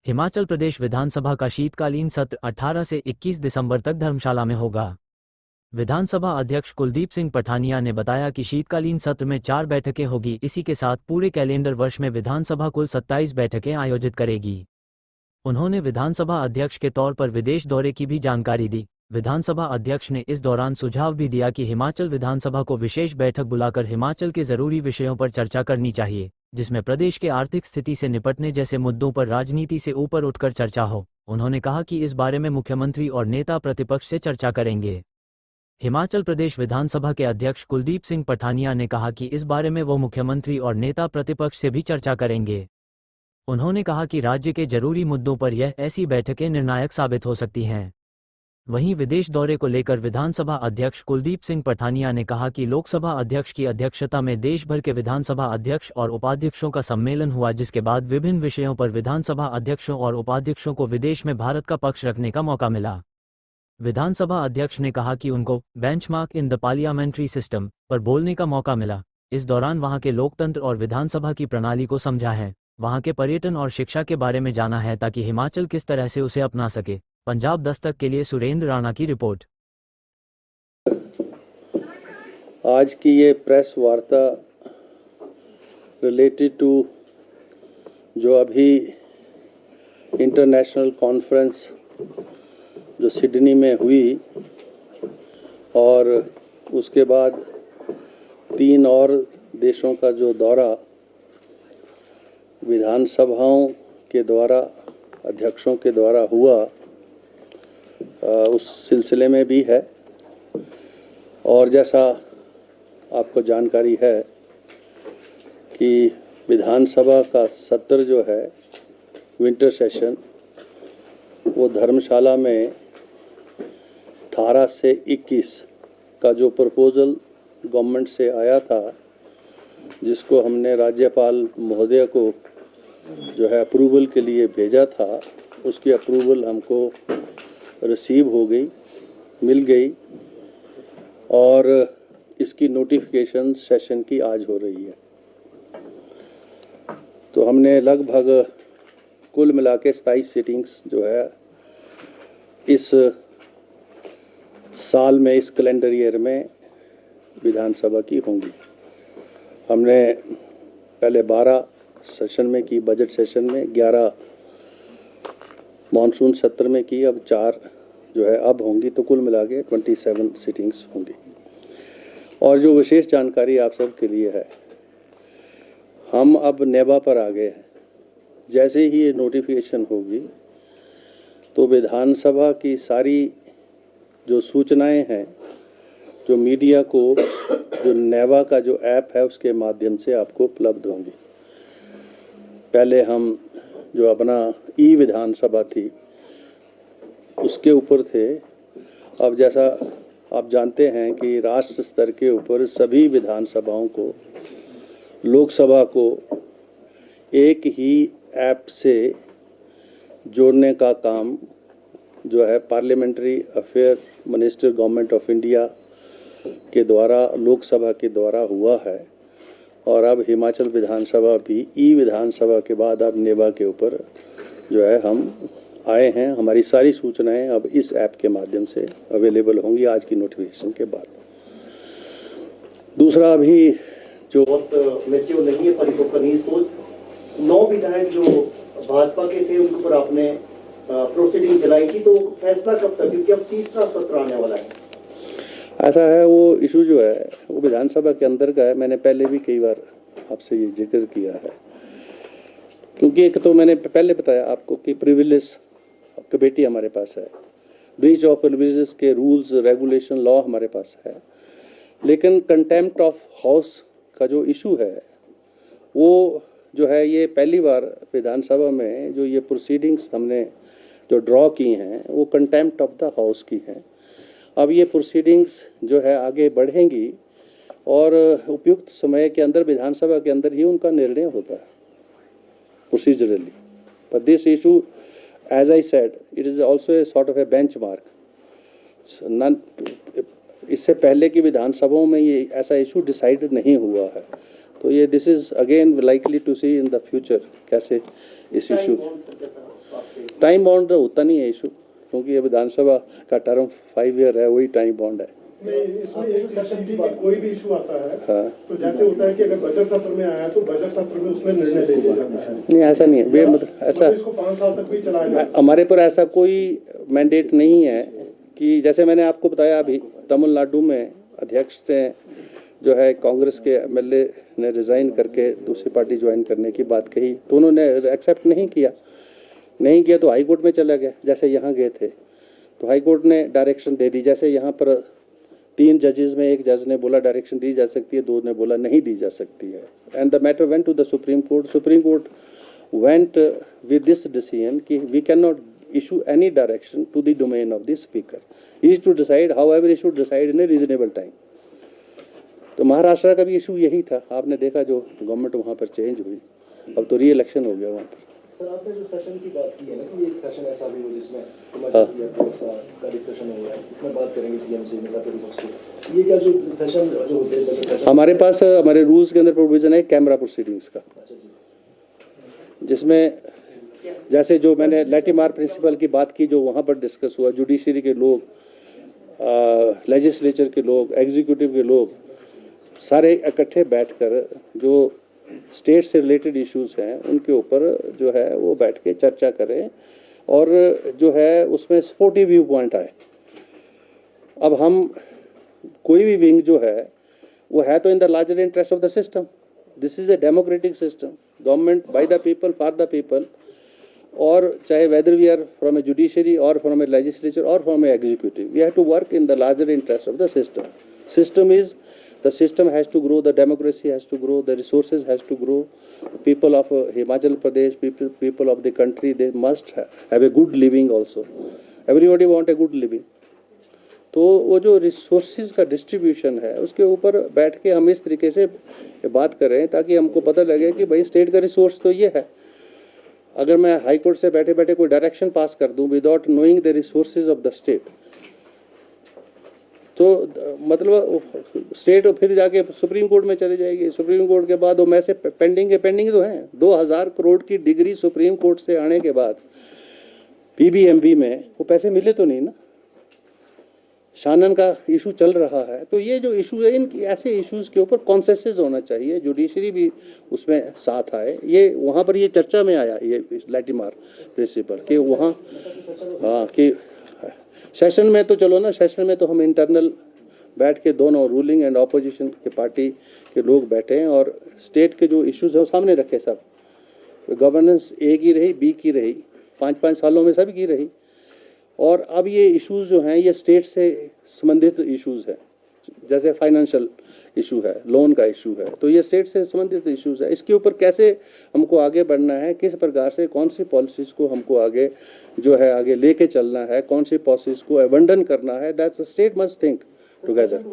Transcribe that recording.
हिमाचल प्रदेश विधानसभा का शीतकालीन सत्र 18 से 21 दिसंबर तक धर्मशाला में होगा। विधानसभा अध्यक्ष कुलदीप सिंह पठानिया ने बताया कि शीतकालीन सत्र में 4 बैठकें होगी। इसी के साथ पूरे कैलेंडर वर्ष में विधानसभा कुल 27 बैठकें आयोजित करेगी। उन्होंने विधानसभा अध्यक्ष के तौर पर विदेश दौरे की भी जानकारी दी। विधानसभा अध्यक्ष ने इस दौरान सुझाव भी दिया कि हिमाचल विधानसभा को विशेष बैठक बुलाकर हिमाचल के जरूरी विषयों पर चर्चा करनी चाहिए, जिसमें प्रदेश के आर्थिक स्थिति से निपटने जैसे मुद्दों पर राजनीति से ऊपर उठकर चर्चा हो। उन्होंने कहा कि इस बारे में मुख्यमंत्री और नेता प्रतिपक्ष से चर्चा करेंगे। हिमाचल प्रदेश विधानसभा के अध्यक्ष कुलदीप सिंह पठानिया ने कहा कि इस बारे में वो मुख्यमंत्री और नेता प्रतिपक्ष से भी चर्चा करेंगे। उन्होंने कहा कि राज्य के जरूरी मुद्दों पर यह ऐसी बैठकें निर्णायक साबित हो सकती हैं। वहीं विदेश दौरे को लेकर विधानसभा अध्यक्ष कुलदीप सिंह पठानिया ने कहा कि लोकसभा अध्यक्ष की अध्यक्षता में देश भर के विधानसभा अध्यक्ष और उपाध्यक्षों का सम्मेलन हुआ, जिसके बाद विभिन्न विषयों पर विधानसभा अध्यक्षों और उपाध्यक्षों को विदेश में भारत का पक्ष रखने का मौका मिला। विधानसभा अध्यक्ष ने कहा कि उनको benchmark in the parliamentary system पर बोलने का मौका मिला। इस दौरान वहां के लोकतंत्र और विधानसभा की प्रणाली को समझा है, वहां के पर्यटन और शिक्षा के बारे में जाना है ताकि हिमाचल किस तरह से उसे अपना सके। पंजाब दस्तक के लिए सुरेंद्र राणा की रिपोर्ट। आज की ये प्रेस वार्ता रिलेटेड टू जो अभी इंटरनेशनल कॉन्फ्रेंस जो सिडनी में हुई और उसके बाद 3 और देशों का जो दौरा विधानसभाओं के द्वारा अध्यक्षों के द्वारा हुआ, उस सिलसिले में भी है। और जैसा आपको जानकारी है कि विधानसभा का सत्र जो है विंटर सेशन वो धर्मशाला में 18 से 21 का जो प्रपोज़ल गवर्नमेंट से आया था, जिसको हमने राज्यपाल महोदय को जो है अप्रूवल के लिए भेजा था, उसकी अप्रूवल हमको रिसीव हो गई, मिल गई और इसकी नोटिफिकेशन सेशन की आज हो रही है। तो हमने लगभग कुल मिला के 27 सीटिंग्स जो है इस साल में, इस कैलेंडर ईयर में विधानसभा की होंगी। हमने पहले 12 सेशन में की, बजट सेशन में 11 मॉनसून सत्र में की, अब 4 जो है अब होंगी, तो कुल मिला के 27 सीटिंग्स होंगी। और जो विशेष जानकारी आप सब के लिए है, हम अब नेबा पर आ गए हैं। जैसे ही ये नोटिफिकेशन होगी तो विधानसभा की सारी जो सूचनाएं हैं जो मीडिया को जो नेवा का जो ऐप है उसके माध्यम से आपको उपलब्ध होंगी। पहले हम जो अपना ई विधानसभा थी उसके ऊपर थे। अब जैसा आप जानते हैं कि राष्ट्र स्तर के ऊपर सभी विधानसभाओं को, लोकसभा को एक ही ऐप से जोड़ने का काम जो है parliamentary affair minister government of India के द्वारा, लोकसभा के द्वारा हुआ है। और अब हिमाचल विधानसभा भी ई विधानसभा के बाद अब नेबा के ऊपर जो है हम आए हैं। हमारी सारी सूचनाएं अब इस ऐप के माध्यम से अवेलेबल होंगी आज की नोटिफिकेशन के बाद। दूसरा, अभी जो बहुत मैच्योर नहीं है, परिपक्व नहीं सोच, 9 विधायक जो भाजपा के थे उनके ऊपर आपने प्रोसीडिंग चलाई थी, तो फैसला कब तक, क्योंकि अब तीसरा सत्र आने वाला है? ऐसा है, वो इशू जो है वो विधानसभा के अंदर का है। मैंने पहले भी कई बार आपसे ये जिक्र किया है, क्योंकि एक तो मैंने पहले बताया आपको कि प्रिविलेज कमेटी हमारे पास है, ब्रीच ऑफ प्रिविलेजेस के रूल्स रेगुलेशन लॉ हमारे पास है, लेकिन कंटेम्प्ट ऑफ हाउस का जो इशू है वो जो है ये पहली बार विधानसभा में जो ये प्रोसीडिंग्स हमने जो ड्रॉ की हैं वो कंटेम्प्ट ऑफ द हाउस की हैं। अब ये प्रोसीडिंग्स जो है आगे बढ़ेंगी और उपयुक्त समय के अंदर विधानसभा के अंदर ही उनका निर्णय होता है प्रोसीजरली। पर this issue, as I said, it is also a sort of a benchmark. इससे पहले की विधानसभाओं में ये ऐसा इशू डिसाइड नहीं हुआ है, तो ये this is again likely to see in the future कैसे इस इशू टाइम बाउंड तो होता नहीं है इशू, क्योंकि ये विधानसभा का टर्म 5 ईयर है, वही टाइम बाउंड है। इसमें एक सेशन थी कि कोई भी इशू आता है हाँ। तो जैसे होता है कि अगर बजट सत्र में आया तो बजट सत्र में उसमें निर्णय ले लिया जाता है। नहीं, ऐसा नहीं है, वे मतलब ऐसा इसको 5 साल तक भी चलाया जाए। हमारे पर ऐसा कोई मैंडेट नहीं है कि जैसे मैंने आपको बताया अभी तमिलनाडु में अध्यक्ष ने जो है कांग्रेस के एमएलए ने रिज़ाइन करके दूसरी पार्टी ज्वाइन करने की बात कही, तो उन्होंने एक्सेप्ट नहीं किया तो हाई कोर्ट में चला गया। जैसे यहाँ गए थे तो हाई कोर्ट ने डायरेक्शन दे दी, जैसे यहाँ पर 3 जजेस में एक जज ने बोला डायरेक्शन दी जा सकती है, 2 ने बोला नहीं दी जा सकती है, and the matter went to the supreme court went with this decision कि we can not issue any direction to the domain of the speaker. He is to decide, however he should decide in a reasonable time. तो महाराष्ट्र का भी issue यही था, आपने देखा जो government वहाँ पर चेंज हुई, अब तो री इलेक्शन हो गया वहाँ पर। सर आपने जो सेशन की बात की है ना कि एक सेशन ऐसा भी हो जिसमें का डिस्कशन हो गया, इसमें बात करेंगे सीएम से नेता प्रतिपक्ष से, ये क्या जो सेशन जो होते हैं हमारे पास हमारे रूल्स के अंदर प्रोविजन है कैमरा प्रोसीडिंग्स का, जिसमें जैसे जो मैंने लैटिमार प्रिंसिपल की बात की जो वहाँ पर डिस्कस हुआ, जुडिशरी के लोग, लेजिस्लेचर के लोग, एग्जीक्यूटिव के लोग सारे इकट्ठे बैठकर जो स्टेट से रिलेटेड इश्यूज हैं उनके ऊपर जो है वो बैठ के चर्चा करें और जो है उसमें सपोर्टिव व्यू पॉइंट आए। अब हम कोई भी विंग जो है वो है तो in the larger interest of the system, this is a democratic system, government by the people for the people, और चाहे whether we are from a judiciary or from a legislature or from a executive, we have to work in the larger interest of the system. The system has to grow, the democracy has to grow, the resources has to grow. The people of Himachal Pradesh, people of the country, they must have a good living also. Everybody want a good living. तो वो जो resources का distribution है उसके ऊपर बैठ के हम इस तरीके से बात करें ताकि हमको पता लगे कि भाई स्टेट का रिसोर्स तो ये है। अगर मैं हाई कोर्ट से बैठे बैठे कोई डायरेक्शन पास कर दूं without knowing the resources of the state, तो मतलब स्टेट फिर जाके सुप्रीम कोर्ट में चले जाएगी। सुप्रीम कोर्ट के बाद वो में से पेंडिंग तो हैं 2000 करोड़ की डिग्री सुप्रीम कोर्ट से आने के बाद पीबीएमबी में वो पैसे मिले तो नहीं ना। शानन का इशू चल रहा है, तो ये जो इशू है इन ऐसे इश्यूज के ऊपर कॉन्सेंसस होना चाहिए, जुडिशरी भी उसमें साथ आए। ये वहाँ पर ये चर्चा में आया ये लैटिमार प्रिंसिपल कि वहाँ हाँ कि सेशन में तो चलो ना, सेशन में तो हम इंटरनल बैठ के दोनों रूलिंग एंड ऑपोजिशन के पार्टी के लोग बैठे हैं और स्टेट के जो इश्यूज हैं वो सामने रखे। सब गवर्नेंस ए की रही, बी की रही, 5-5 सालों में सब की रही, और अब ये इश्यूज जो हैं ये स्टेट से संबंधित इश्यूज हैं। जैसे फाइनेंशियल इशू है, लोन का इशू है, तो ये स्टेट से संबंधित इश्यूज है। इसके ऊपर कैसे हमको आगे बढ़ना है, किस प्रकार से कौन सी पॉलिसीज़ को हमको आगे जो है आगे लेके चलना है, कौन सी पॉलिसीज़ को अबंडन करना है, that the state must think together.